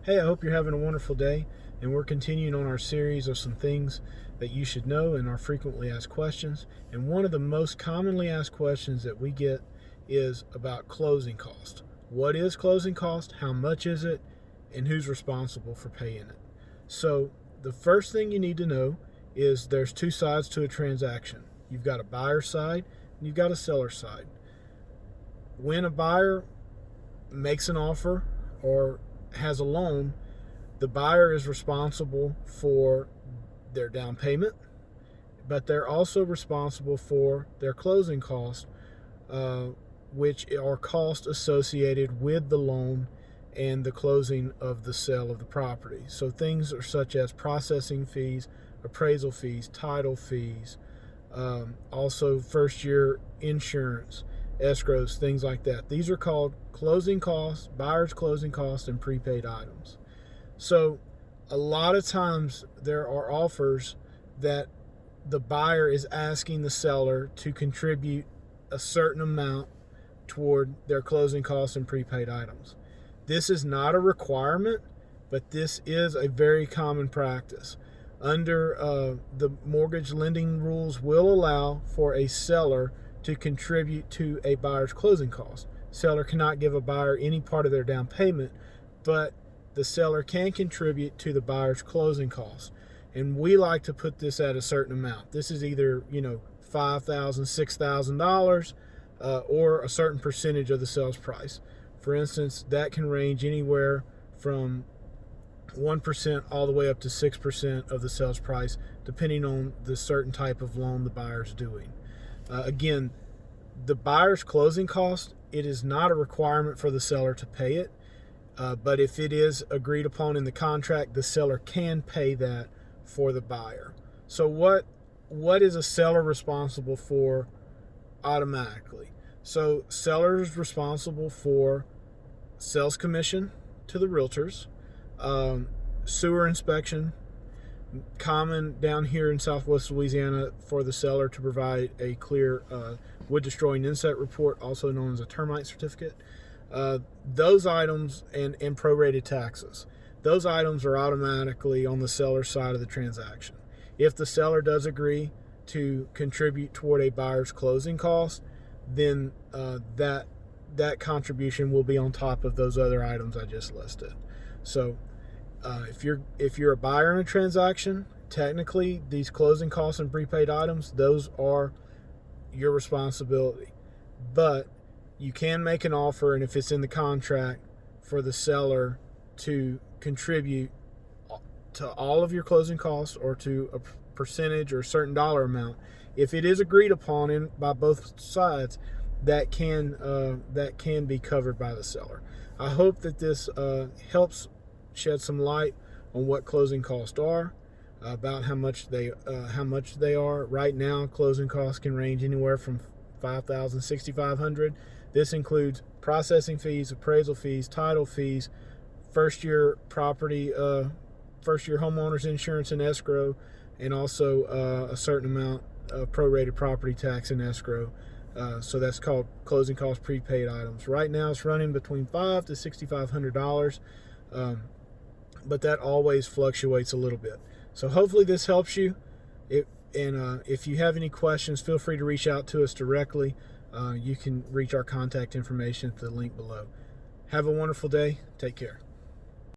Hey, I hope you're having a wonderful day, and we're continuing on our series of some things that you should know and our frequently asked questions. And one of the most commonly asked questions that we get is about closing cost. What is closing cost? How much is it? And who's responsible for paying it? So the first thing you need to know is there's two sides to a transaction. You've got a buyer side and you've got a seller side. When a buyer makes an offer or has a loan, the buyer is responsible for their down payment, but they're also responsible for their closing costs, which are costs associated with the loan and the closing of the sale of the property. So things are such as processing fees, appraisal fees, title fees, also first year insurance, escrows, things like that. These are called closing costs, buyer's closing costs, and prepaid items. So a lot of times there are offers that the buyer is asking the seller to contribute a certain amount toward their closing costs and prepaid items. This is not a requirement, but this is a very common practice. Under the mortgage lending rules will allow for a seller to contribute to a buyer's closing cost. Seller cannot give a buyer any part of their down payment, but the seller can contribute to the buyer's closing costs. And we like to put this at a certain amount. This is either, $5,000, $6,000, or a certain percentage of the sales price. For instance, that can range anywhere from 1% all the way up to 6% of the sales price, depending on the certain type of loan the buyer's doing. Again, the buyer's closing cost, it is not a requirement for the seller to pay it, but if it is agreed upon in the contract, the seller can pay that for the buyer. So what is a seller responsible for automatically? So seller is responsible for sales commission to the realtors, sewer inspection, common down here in Southwest Louisiana for the seller to provide a clear wood destroying insect report, also known as a termite certificate. Those items and prorated taxes. Those items are automatically on the seller's side of the transaction. If the seller does agree to contribute toward a buyer's closing cost, then that contribution will be on top of those other items I just listed. So if you're a buyer in a transaction, technically these closing costs and prepaid items, those are your responsibility. But you can make an offer, and if it's in the contract, for the seller to contribute to all of your closing costs or to a percentage or a certain dollar amount. If it is agreed upon by both sides, that can be covered by the seller. I hope that this helps shed some light on what closing costs are, about how much they are. Right now, closing costs can range anywhere from $5,000 to $6,500. This includes processing fees, appraisal fees, title fees, first year homeowners insurance and escrow, and also a certain amount of prorated property tax and escrow. So that's called closing cost prepaid items. Right now it's running between $500 to $6,500, but that always fluctuates a little bit. So hopefully this helps you. If you have any questions, feel free to reach out to us directly. You can reach our contact information at the link below. Have a wonderful day. Take care.